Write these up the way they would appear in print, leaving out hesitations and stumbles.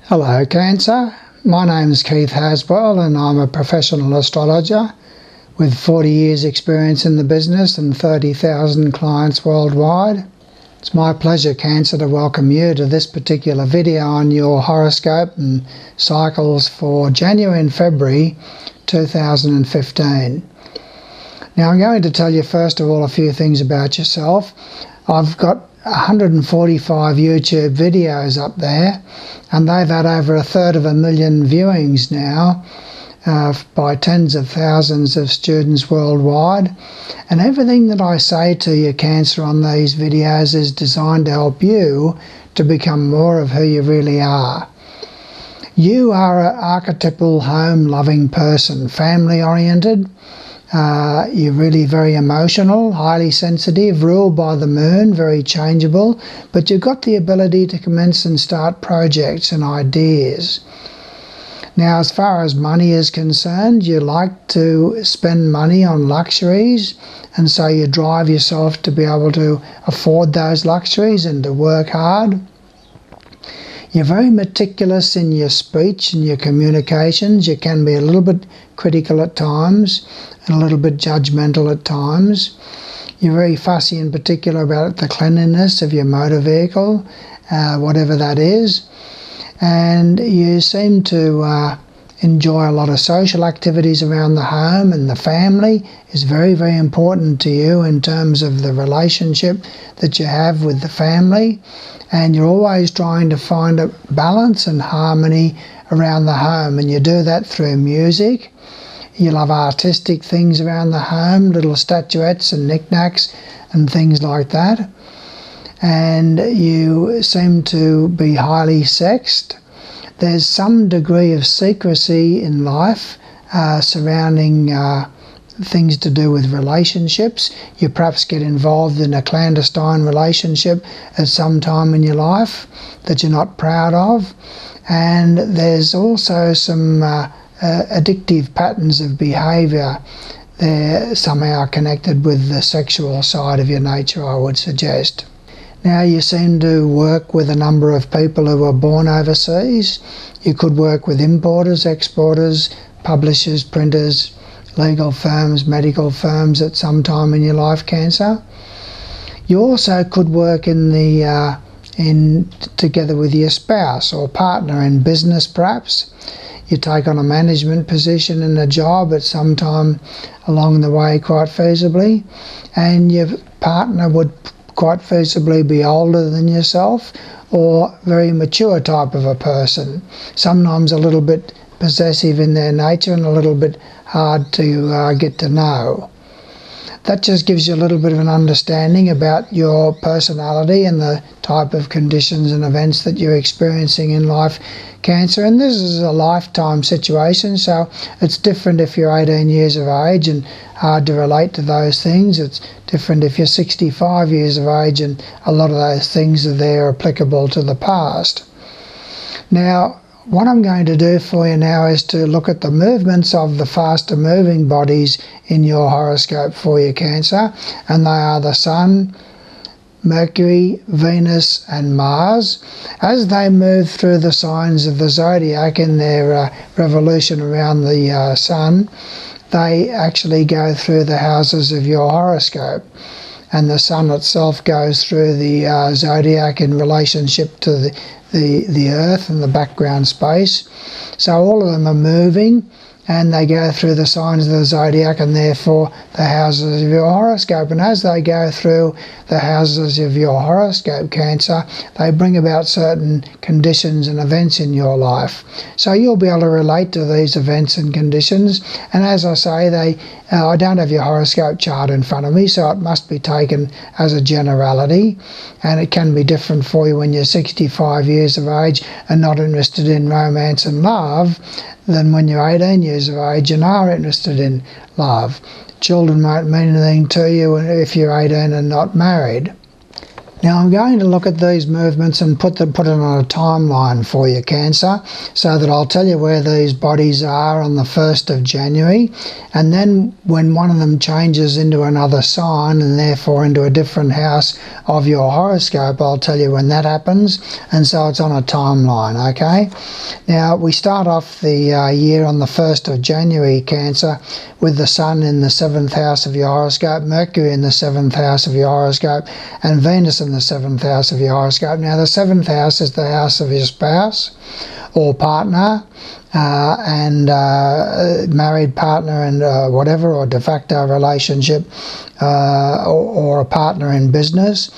Hello Cancer, my name is Keith Haswell and I'm a professional astrologer with 40 years experience in the business and 30,000 clients worldwide. It's my pleasure, Cancer, to welcome you to this particular video on your horoscope and cycles for January and February 2015. Now I'm going to tell you first of all a few things about yourself. I've got 145 YouTube videos up there and they've had over 1/3 viewings now by tens of thousands of students worldwide, and everything that I say to you, Cancer, on these videos is designed to help you to become more of who you really are. You are an archetypal home loving person, family oriented. You're really very emotional, highly sensitive, ruled by the moon, very changeable, but you've got the ability to commence and start projects and ideas. Now, as far as money is concerned, you like to spend money on luxuries, and so you drive yourself to be able to afford those luxuries and to work hard. You're very meticulous in your speech and your communications. You can be a little bit critical at times and a little bit judgmental at times. You're very fussy in particular about the cleanliness of your motor vehicle, whatever that is. And you seem to enjoy a lot of social activities around the home, and the family is very, very important to you in terms of the relationship that you have with the family. And you're always trying to find a balance and harmony around the home, and you do that through music. You love artistic things around the home, little statuettes and knickknacks and things like that. And you seem to be highly sexed. There's some degree of secrecy in life surrounding things to do with relationships. You perhaps get involved in a clandestine relationship at some time in your life that you're not proud of. And there's also some addictive patterns of behaviour. They're somehow connected with the sexual side of your nature, I would suggest. Now, you seem to work with a number of people who are born overseas. You could work with importers, exporters, publishers, printers, legal firms, medical firms at some time in your life, Cancer. You also could work together with your spouse or partner in business, perhaps. You take on a management position in a job at some time along the way, quite feasibly, and your partner would quite feasibly be older than yourself or very mature type of a person, sometimes a little bit possessive in their nature and a little bit hard to get to know. That just gives you a little bit of an understanding about your personality and the type of conditions and events that you're experiencing in life, Cancer. And this is a lifetime situation, so it's different if you're 18 years of age and hard to relate to those things. It's different if you're 65 years of age and a lot of those things are there applicable to the past. Now, what I'm going to do for you now is to look at the movements of the faster moving bodies in your horoscope for you, Cancer, and they are the Sun, Mercury, Venus and Mars. As they move through the signs of the zodiac in their revolution around the Sun, they actually go through the houses of your horoscope, and the Sun itself goes through the zodiac in relationship to the Earth and the background space. So all of them are moving and they go through the signs of the zodiac and therefore the houses of your horoscope. And as they go through the houses of your horoscope, Cancer, they bring about certain conditions and events in your life. So you'll be able to relate to these events and conditions. And as I say, I don't have your horoscope chart in front of me, so it must be taken as a generality. And it can be different for you when you're 65 years of age and not interested in romance and love than when you're 18 years of age and are interested in love. Children won't mean anything to you if you're 18 and not married. Now I'm going to look at these movements and put it on a timeline for you, Cancer, so that I'll tell you where these bodies are on the 1st of January, and then when one of them changes into another sign and therefore into a different house of your horoscope, I'll tell you when that happens, and so it's on a timeline, okay? Now we start off the year on the 1st of January, Cancer, with the Sun in the 7th house of your horoscope, Mercury in the 7th house of your horoscope, and Venus in the 7th house of your horoscope. Now the 7th house is the house of your spouse or partner, and married partner and whatever, or de facto relationship, or a partner in business.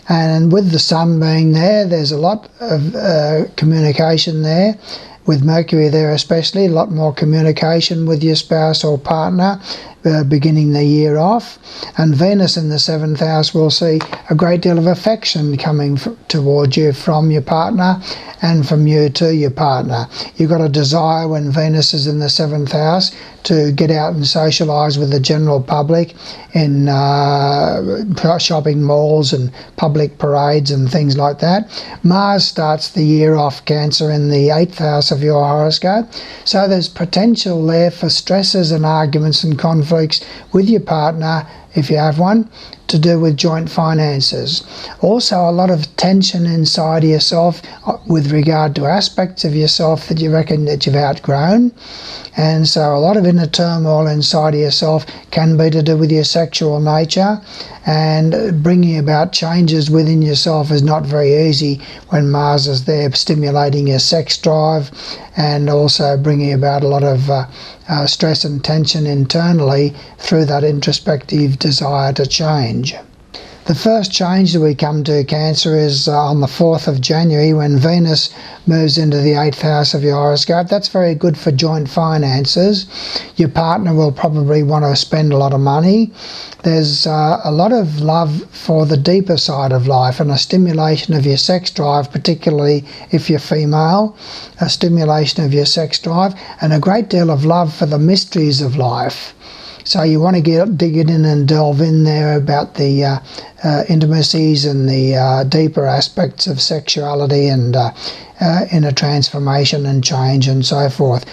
And with the Sun being there, there's a lot of communication there. With Mercury there especially, a lot more communication with your spouse or partner beginning the year off. And Venus in the 7th house will see a great deal of affection coming towards you from your partner and from you to your partner. You've got a desire when Venus is in the 7th house to get out and socialise with the general public in shopping malls and public parades and things like that. Mars starts the year off, Cancer, in the 8th house of your horoscope, so there's potential there for stresses and arguments and conflicts with your partner, if you have one, to do with joint finances. Also a lot of tension inside of yourself with regard to aspects of yourself that you reckon that you've outgrown, and so a lot of inner turmoil inside of yourself can be to do with your sexual nature, and bringing about changes within yourself is not very easy when Mars is there stimulating your sex drive, and also bringing about a lot of stress and tension internally through that introspective desire to change. The first change that we come to, Cancer, is on the 4th of January when Venus moves into the 8th house of your horoscope. That's very good for joint finances. Your partner will probably want to spend a lot of money. There's a lot of love for the deeper side of life and a stimulation of your sex drive, particularly if you're female, a stimulation of your sex drive, and a great deal of love for the mysteries of life. So you want to dig in and delve in there about the intimacies and the deeper aspects of sexuality and inner transformation and change and so forth.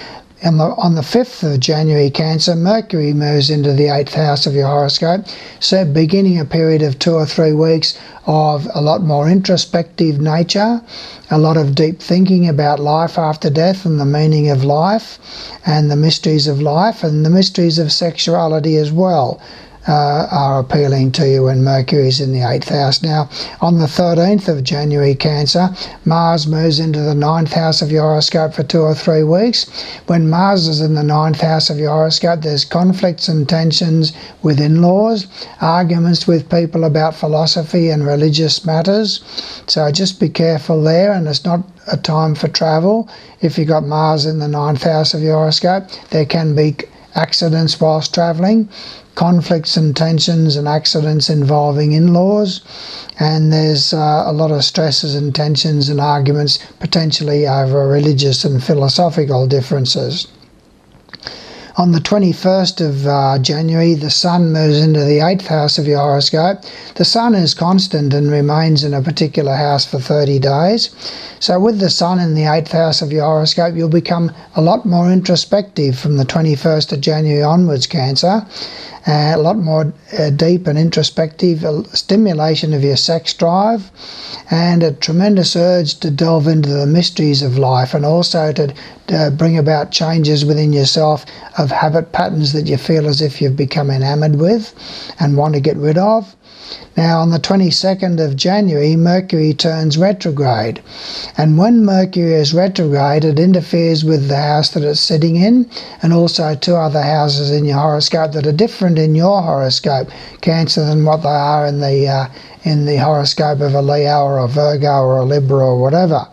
On the 5th of January, Cancer, Mercury moves into the 8th house of your horoscope, so beginning a period of 2 or 3 weeks of a lot more introspective nature, a lot of deep thinking about life after death and the meaning of life and the mysteries of life, and the mysteries of sexuality as well are appealing to you when Mercury is in the 8th house. Now, on the 13th of January, Cancer, Mars moves into the 9th house of your horoscope for 2 or 3 weeks. When Mars is in the 9th house of your horoscope, there's conflicts and tensions with in-laws, arguments with people about philosophy and religious matters. So just be careful there, and it's not a time for travel. If you've got Mars in the 9th house of your horoscope, there can be accidents whilst travelling, conflicts and tensions and accidents involving in-laws, and there's a lot of stresses and tensions and arguments potentially over religious and philosophical differences. On the 21st of January, the Sun moves into the 8th house of your horoscope. The Sun is constant and remains in a particular house for 30 days. So with the Sun in the 8th house of your horoscope, you'll become a lot more introspective from the 21st of January onwards, Cancer. A lot more deep and introspective, stimulation of your sex drive, and a tremendous urge to delve into the mysteries of life, and also to bring about changes within yourself of habit patterns that you feel as if you've become enamored with and want to get rid of. Now, on the 22nd of January, Mercury turns retrograde. And when Mercury is retrograde, it interferes with the house that it's sitting in, and also 2 other houses in your horoscope that are different in your horoscope, Cancer, than what they are in the horoscope of a Leo or a Virgo or a Libra or whatever.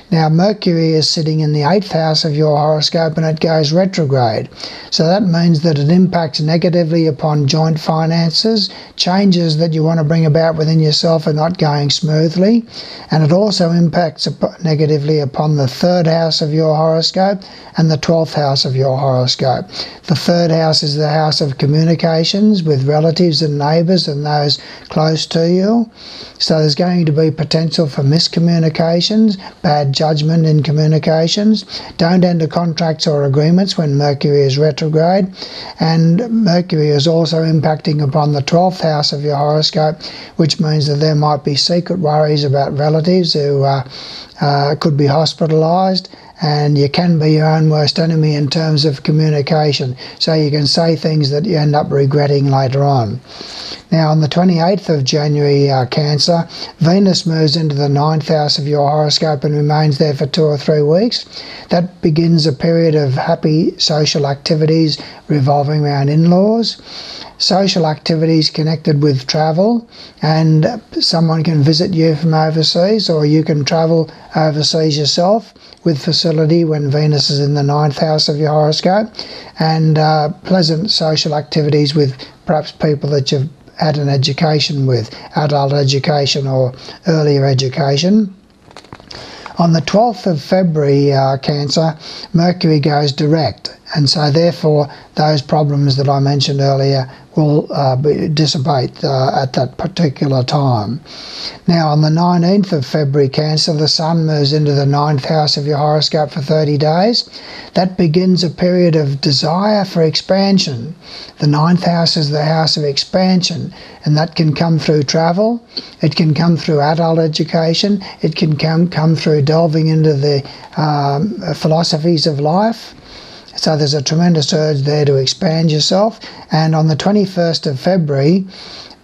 Now, Mercury is sitting in the 8th house of your horoscope, and it goes retrograde. So that means that it impacts negatively upon joint finances. Changes that you want to bring about within yourself are not going smoothly. And it also impacts negatively upon the 3rd house of your horoscope and the 12th house of your horoscope. The 3rd house is the house of communications with relatives and neighbours and those close to you, you. So there's going to be potential for miscommunications, bad judgment in communications. Don't enter contracts or agreements when Mercury is retrograde. And Mercury is also impacting upon the 12th house of your horoscope, which means that there might be secret worries about relatives who could be hospitalised, and you can be your own worst enemy in terms of communication. So you can say things that you end up regretting later on. Now on the 28th of January, Cancer, Venus moves into the 9th house of your horoscope and remains there for 2 or 3 weeks. That begins a period of happy social activities revolving around in-laws, social activities connected with travel, and someone can visit you from overseas, or you can travel overseas yourself with facility when Venus is in the 9th house of your horoscope, and pleasant social activities with perhaps people that you've had an education with, adult education or earlier education. On the 12th of February, Cancer, Mercury goes direct, and so therefore those problems that I mentioned earlier will dissipate at that particular time. Now on the 19th of February, Cancer, the Sun moves into the 9th house of your horoscope for 30 days. That begins a period of desire for expansion. The 9th house is the house of expansion, and that can come through travel, it can come through adult education, it can come through delving into the philosophies of life. So there's a tremendous urge there to expand yourself. And on the 21st of February,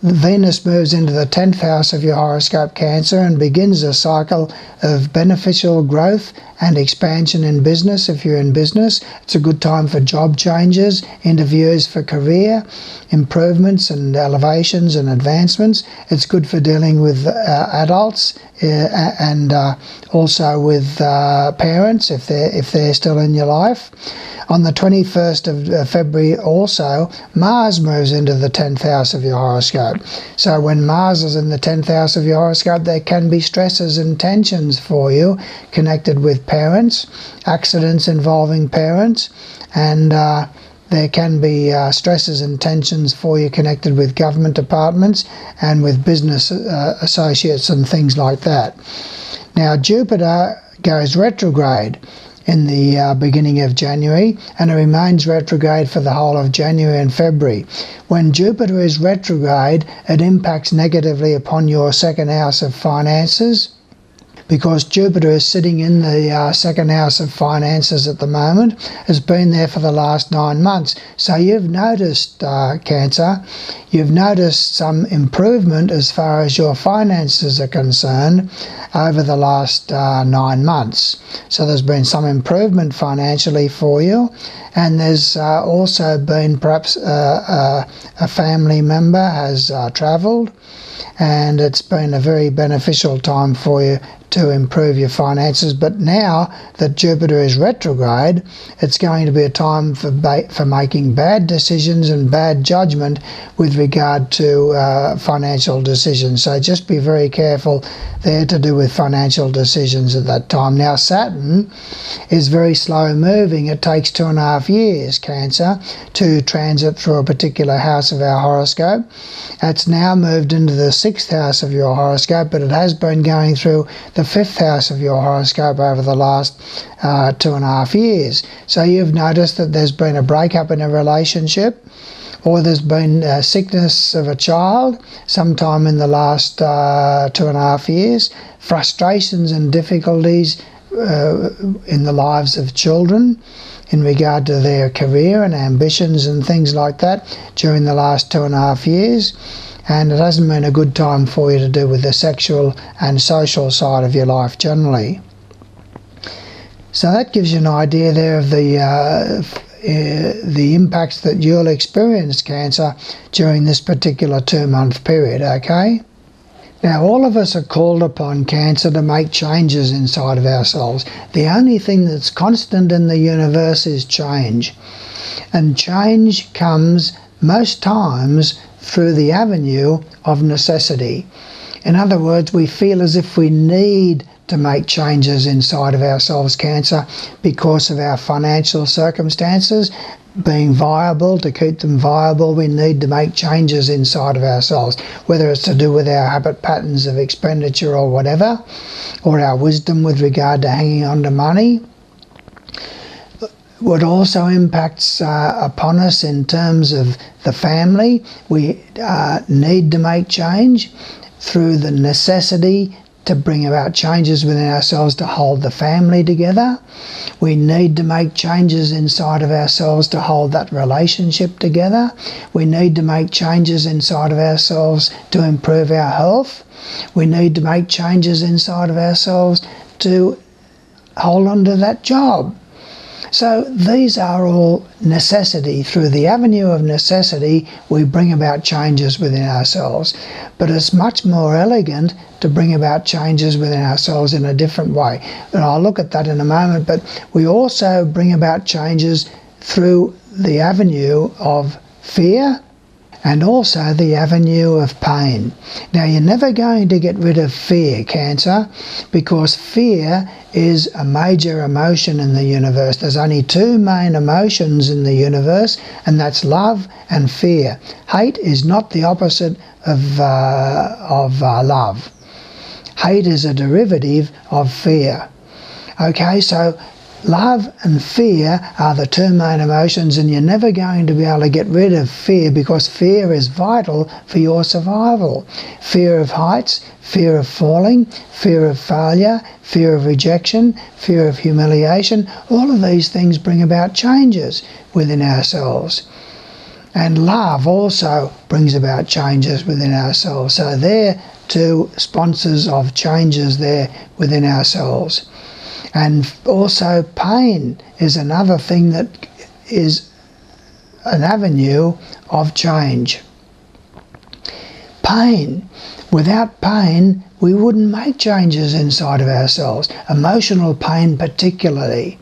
Venus moves into the 10th house of your horoscope, Cancer, and begins a cycle of beneficial growth and expansion in business. If you're in business, it's a good time for job changes, interviews for career, improvements and elevations and advancements. It's good for dealing with adults and also with parents if they're still in your life. On the 21st of February also, Mars moves into the 10th house of your horoscope. So when Mars is in the 10th house of your horoscope, there can be stresses and tensions for you connected with parents, accidents involving parents, and there can be stresses and tensions for you connected with government departments and with business associates and things like that. Now Jupiter goes retrograde in the beginning of January, and it remains retrograde for the whole of January and February. When Jupiter is retrograde, it impacts negatively upon your 2nd house of finances, because Jupiter is sitting in the 2nd house of finances at the moment, has been there for the last 9 months. So you've noticed, Cancer, you've noticed some improvement as far as your finances are concerned over the last 9 months. So there's been some improvement financially for you, and there's also been perhaps a family member has travelled, and it's been a very beneficial time for you to improve your finances. But now that Jupiter is retrograde, it's going to be a time for making bad decisions and bad judgment with regard to financial decisions. So just be very careful there to do with financial decisions at that time. Now Saturn is very slow moving. It takes 2.5 years, Cancer, to transit through a particular house of our horoscope. It's now moved into the 6th house of your horoscope, but it has been going through the 5th house of your horoscope over the last 2.5 years. So you've noticed that there's been a breakup in a relationship, or there's been sickness of a child sometime in the last 2.5 years, frustrations and difficulties in the lives of children in regard to their career and ambitions and things like that during the last 2.5 years. And it hasn't been a good time for you to do with the sexual and social side of your life generally. So that gives you an idea there of the impacts that you'll experience, Cancer, during this particular 2-month period, okay? Now all of us are called upon, Cancer, to make changes inside of ourselves. The only thing that's constant in the universe is change. And change comes most times through the avenue of necessity. In other words, we feel as if we need to make changes inside of ourselves, Cancer, because of our financial circumstances, being viable, to keep them viable, we need to make changes inside of ourselves, whether it's to do with our habit patterns of expenditure or whatever, or our wisdom with regard to hanging on to money. What also impacts upon us in terms of the family, we need to make change through the necessity to bring about changes within ourselves to hold the family together. We need to make changes inside of ourselves to hold that relationship together. We need to make changes inside of ourselves to improve our health. We need to make changes inside of ourselves to hold on to that job. So these are all necessity. Through the avenue of necessity, we bring about changes within ourselves. But it's much more elegant to bring about changes within ourselves in a different way. And I'll look at that in a moment. But we also bring about changes through the avenue of fear and also the avenue of pain. Now, you're never going to get rid of fear, Cancer, because fear is a major emotion in the universe. There's only two main emotions in the universe, and that's love and fear. Hate is not the opposite of love. Hate is a derivative of fear. Okay, so love and fear are the two main emotions, and you're never going to be able to get rid of fear because fear is vital for your survival. Fear of heights, fear of falling, fear of failure, fear of rejection, fear of humiliation, all of these things bring about changes within ourselves. And love also brings about changes within ourselves. So they're two sponsors of changes there within ourselves. And also pain is another thing that is an avenue of change. Pain. Without pain, we wouldn't make changes inside of ourselves. Emotional pain particularly.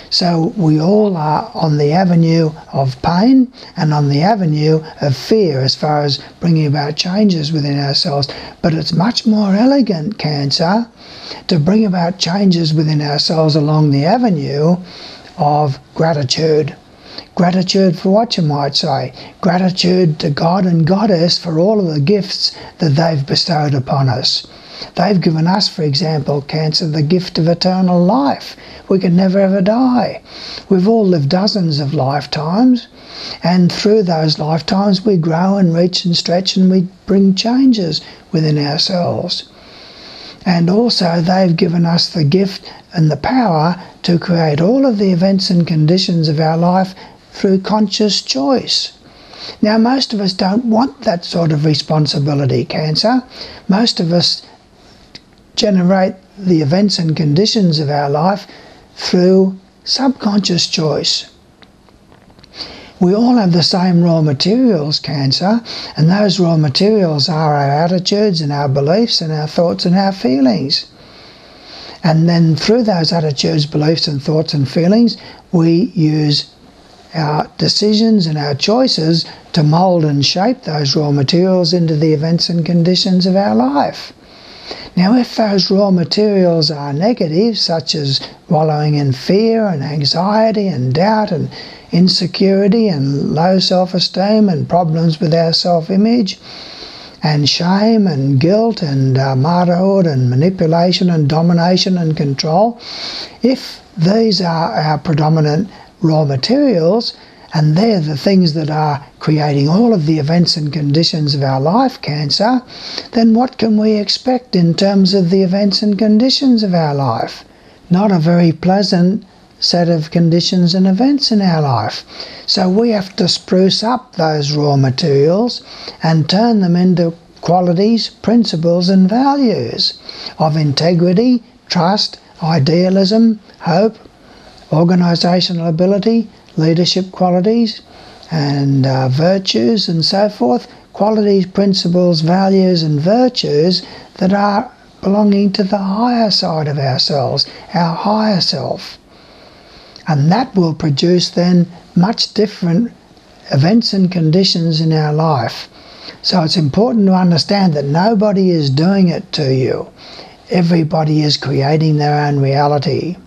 So we all are on the avenue of pain and on the avenue of fear as far as bringing about changes within ourselves. But it's much more elegant, Cancer, to bring about changes within ourselves along the avenue of gratitude. Gratitude for what, you might say? Gratitude to God and Goddess for all of the gifts that they've bestowed upon us. They've given us, for example, Cancer, the gift of eternal life. We can never ever die. We've all lived dozens of lifetimes, and through those lifetimes we grow and reach and stretch, and we bring changes within ourselves. And also they've given us the gift and the power to create all of the events and conditions of our life through conscious choice. Now, most of us don't want that sort of responsibility, Cancer. Most of us generate the events and conditions of our life through subconscious choice. We all have the same raw materials, Cancer, and those raw materials are our attitudes and our beliefs and our thoughts and our feelings. And then through those attitudes, beliefs and thoughts and feelings, we use our decisions and our choices to mould and shape those raw materials into the events and conditions of our life. Now, if those raw materials are negative, such as wallowing in fear and anxiety and doubt and insecurity and low self-esteem and problems with our self-image and shame and guilt and martyrhood and manipulation and domination and control, if these are our predominant raw materials, and they're the things that are creating all of the events and conditions of our life, Cancer, then what can we expect in terms of the events and conditions of our life? Not a very pleasant set of conditions and events in our life. So we have to spruce up those raw materials and turn them into qualities, principles and values of integrity, trust, idealism, hope, organisational ability, leadership qualities and virtues and so forth, qualities, principles, values and virtues that are belonging to the higher side of ourselves, our higher self. And that will produce then much different events and conditions in our life. So it's important to understand that nobody is doing it to you. Everybody is creating their own reality.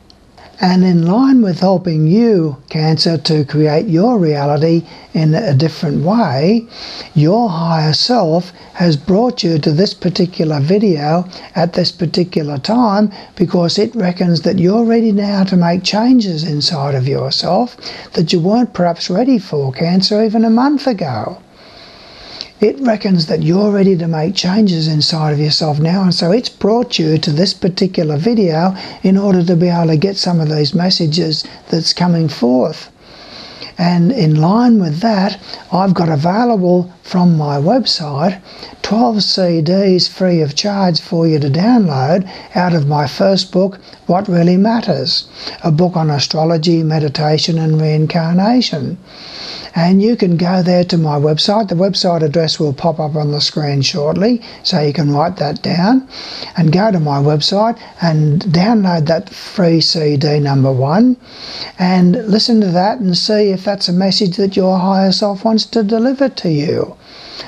And in line with helping you, Cancer, to create your reality in a different way, your higher self has brought you to this particular video at this particular time because it reckons that you're ready now to make changes inside of yourself that you weren't perhaps ready for, Cancer, even a month ago. It reckons that you're ready to make changes inside of yourself now, and so it's brought you to this particular video in order to be able to get some of these messages that's coming forth. And in line with that, I've got available from my website 12 CDs free of charge for you to download out of my first book, What Really Matters, a book on astrology, meditation and reincarnation. And you can go there to my website. The website address will pop up on the screen shortly, so you can write that down and go to my website and download that free CD number 1 and listen to that and see if that's a message that your higher self wants to deliver to you.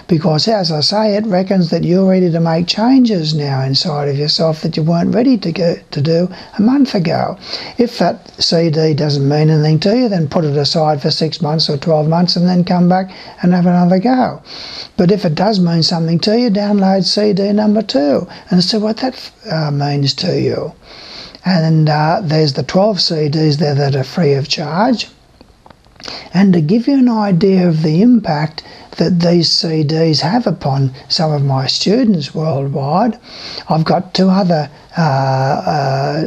Because, as I say, it reckons that you're ready to make changes now inside of yourself that you weren't ready to do a month ago. If that CD doesn't mean anything to you, then put it aside for 6 months or 12 months and then come back and have another go. But if it does mean something to you, download CD number 2 and see what that means to you. And there's the 12 CDs there that are free of charge. And to give you an idea of the impact that these CDs have upon some of my students worldwide, I've got 2 other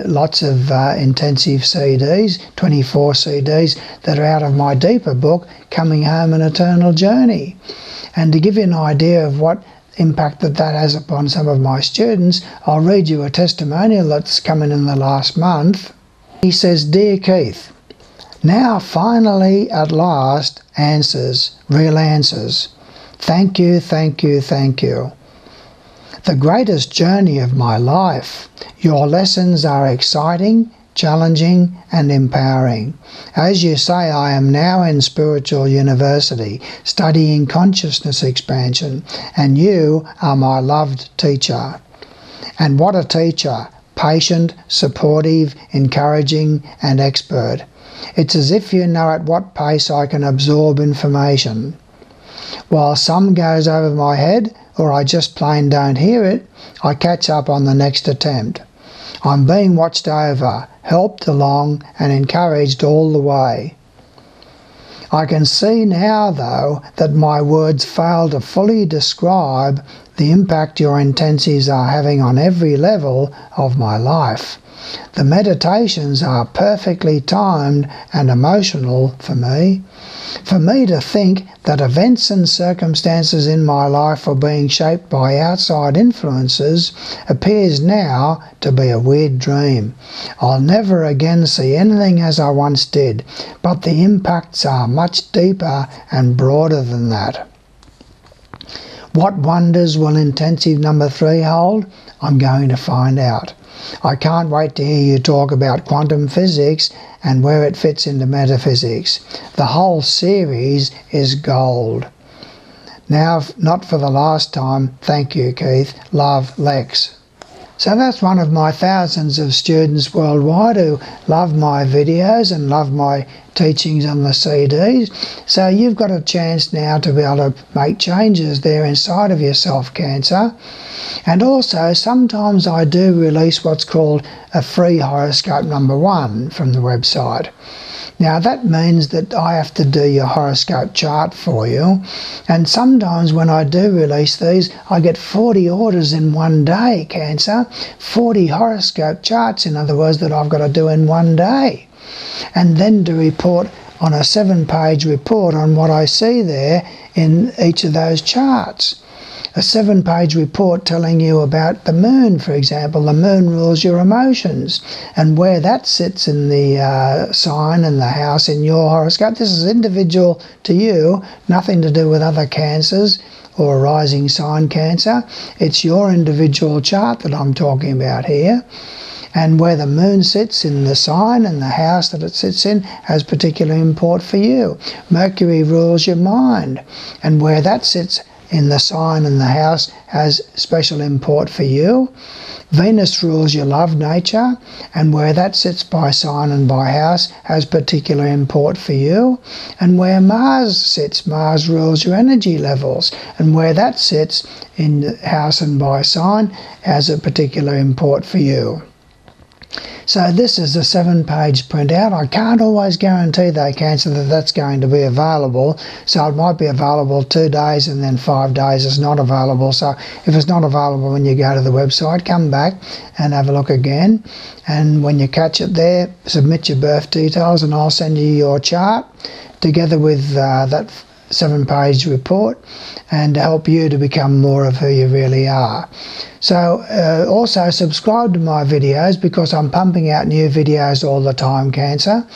lots of intensive CDs, 24 CDs that are out of my deeper book, Coming Home, An Eternal Journey. And to give you an idea of what impact that has upon some of my students, I'll read you a testimonial that's come in the last month. He says, "Dear Keith, now finally at last answers, real answers. Thank you, thank you, thank you. The greatest journey of my life. Your lessons are exciting, challenging and empowering. As you say, I am now in spiritual university, studying consciousness expansion, and you are my loved teacher. And what a teacher, patient, supportive, encouraging and expert. It's as if you know at what pace I can absorb information. While some goes over my head, or I just plain don't hear it, I catch up on the next attempt. I'm being watched over, helped along and encouraged all the way. I can see now, though, that my words fail to fully describe the impact your intensives are having on every level of my life. The meditations are perfectly timed and emotional for me. For me to think that events and circumstances in my life are being shaped by outside influences appears now to be a weird dream. I'll never again see anything as I once did, but the impacts are much deeper and broader than that. What wonders will intensive number 3 hold? I'm going to find out. I can't wait to hear you talk about quantum physics and where it fits into metaphysics. The whole series is gold. Now, not for the last time, thank you, Keith. Love, Lex." So that's one of my thousands of students worldwide who love my videos and love my teachings on the CDs. So you've got a chance now to be able to make changes there inside of yourself, Cancer. And also, sometimes I do release what's called a free horoscope number 1 from the website. Now that means that I have to do your horoscope chart for you, and sometimes when I do release these I get 40 orders in one day, Cancer. 40 horoscope charts, in other words, that I've got to do in one day. And then to report on a 7-page report on what I see there in each of those charts. A 7-page report telling you about the moon, for example. The moon rules your emotions, and where that sits in the sign and the house in your horoscope. This is individual to you, nothing to do with other cancers or a rising sign Cancer. It's your individual chart that I'm talking about here. And where the moon sits in the sign and the house that it sits in has particular import for you. Mercury rules your mind, and where that sits in the sign and the house has special import for you. Venus rules your love nature, and where that sits by sign and by house has particular import for you. And where Mars sits, Mars rules your energy levels, and where that sits in the house and by sign has a particular import for you. So this is a 7-page printout. I can't always guarantee though, Cancer, that that's going to be available. So it might be available 2 days and then 5 days it's not available. So if it's not available when you go to the website, come back and have a look again. And when you catch it there, submit your birth details and I'll send you your chart together with that 7-page report, and to help you to become more of who you really are. So also subscribe to my videos, because I'm pumping out new videos all the time, Cancer,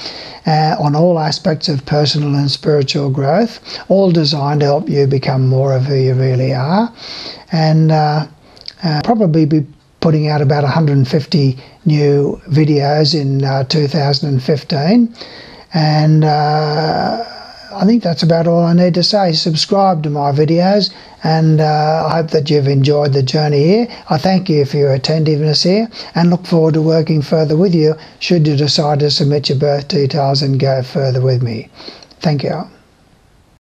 on all aspects of personal and spiritual growth, all designed to help you become more of who you really are. And probably be putting out about 150 new videos in 2015. And I think that's about all I need to say. Subscribe to my videos, and I hope that you've enjoyed the journey here. I thank you for your attentiveness here and look forward to working further with you should you decide to submit your birth details and go further with me. Thank you.